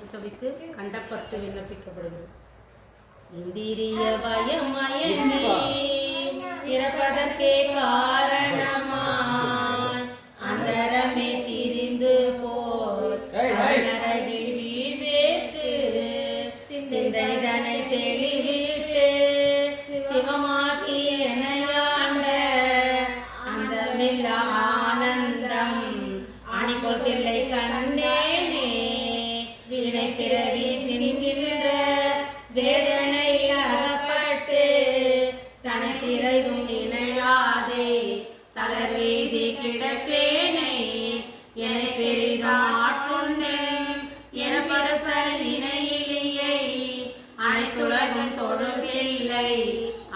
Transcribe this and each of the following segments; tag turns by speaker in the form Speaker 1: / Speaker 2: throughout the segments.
Speaker 1: திருச்சபைக்கு கண்டப்பட்டு விண்ணப்பிக்கப்படுகிறது. இந்திரிய பயமயங்கி இறப்பதற்கே காரணமாய் அந்தரமே திரிந்து போர் நரகில் வீழ்வேற்கு சிந்தைதனை தெளிவிட்டு சிவமாக்கி எனையாண்ட அந்தமில்ல ஆனந்தம் அணிகொள் தில்லை கண்டேனே. வினை பிறவி தின்கின்ற வேதனை அகப்பட்டு தனை சிறைதும் இணையாதே தளர்வீதி கிடப்பேனை என பெரிதும் ஆட்கொண்டேன் என பருத்த இணையிலியை அனைத்துலகும் தொழுவில்லை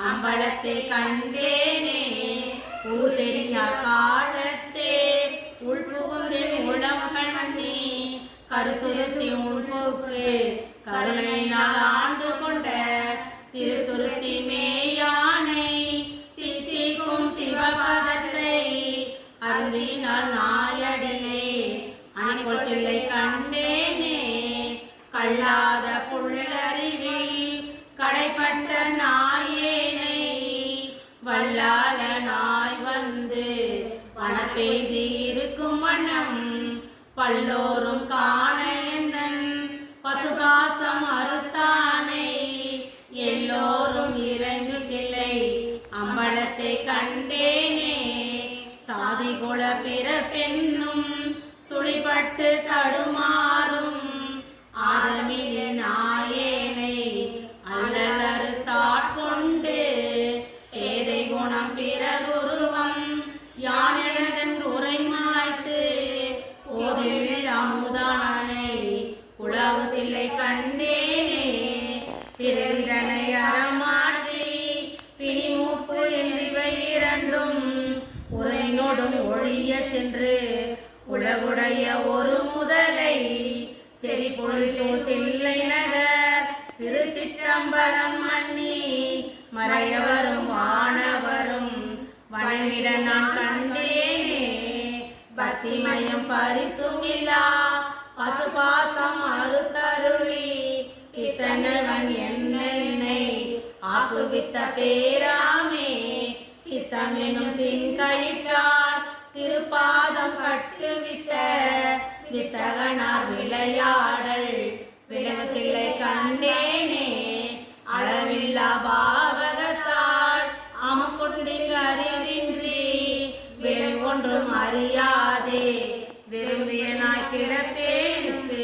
Speaker 1: அம்பலத்தை கண்டேனே. ஊர் தெரியா காலத்தே உள்புகுந்து உளம் கண்ணி கருத்துருத்தி உள்போக்கு கருணையினால் ஆண்டு கொண்ட திருத்துருத்தி மேயானை தித்திக்கும் சிவபதத்தை அருந்தினால் நாயடியே அணிகொள் தில்லை கண்டேனே. கல்லாத புள்ளறிவில் கடைப்பட்ட நாயேனை வல்லால நாய் வந்து வனப்பெய்தி இருக்கும் வண்ணம் பல்லோரும் காண என்னன் பசுபாசம் அறுத்தானை எல்லோரும் இறங்குதில்லை அம்பலத்தை கண்டேனே. சாதி குல பிறப்பென்னும் சுழிபட்டு தடுமாறும் ஆதமிய நாயேனை அல்லல் அறுத்தாட்கொண்டு ஏதை குணம் பிறருருவம் யானெனதன் உரை மாய்த்து ஓதில் அமுதானை உழவு தில்லை கண்டேனே. பிறரிதனை அறமாற்றி பிரிமூப்பு என்றிவை இரண்டும் உரையினோடும் ஒழிய சென்று உலகுடைய ஒரு முதலை செறிபொழில் சூழ் தில்லை நகர் திருச்சிற்றம்பலம் மன்னி மறையவரும் வானவரும் வணங்கிட நான் கண்டேனே. பக்திமயம் பரிசுமில்லா பசுபாசம் அறுத்தருளி கித்தனவன் என்னை ஆக்குவித்த பேராமே. சித்தமெனும் தின்கயிற்றால் திருப்பாதம் கட்டுவித்த வித்தகனார் விளையாடல் விலகத்தில்லை கண்டேனே. அளவில்லா பாவகத்தால் அமக்குண்டில் அறிவின்றி விலை ஒன்றும் அறியாதே விரும்பிய நாய் கிடப்பேனுக்கு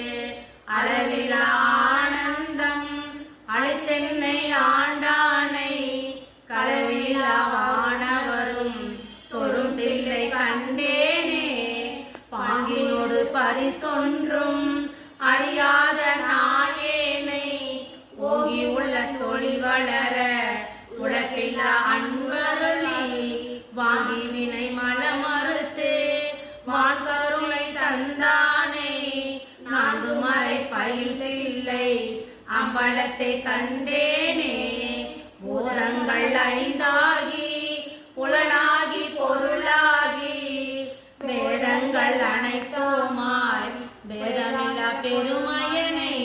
Speaker 1: அளவில்லா ஆனந்தம் அளித்தென்னை ஆண்டானை களவில்லா வானவரும் தொழும் தில்லை கண்டேனே. பாங்கினோடு பரிசொன்றும் அறியாத நாயேனை ஓகி உள்ள தொழில் வளர உழைப்பில்லா அன்பருளி வாங்கி வினை மலமறுத்து வான்கருளை தந்தானே. நான்கு மறை பயில்தில்லை அம்பலத்தை கண்டேனே. போதங்கள் ஐந்தாகி புலனாகி பொருளாகி வேதங்கள் அனைத்துமாய் வேதமில்லா பெருமையனை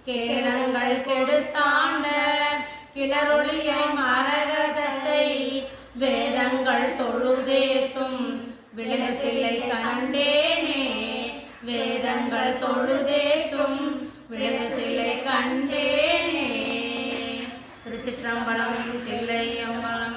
Speaker 1: கேளங்கள் கெடுத்தாண்ட கிளரொளியை மரகதத்தை வேதங்கள் தொழுதேத்தும் விலகத்தில்லை கண்டேனே. வேதங்கள் தொழுதேத்தும் விலகத்தில்லை கண்டேனே. திருச்சிற்றம்பலம் தில்லை அம்பலம்.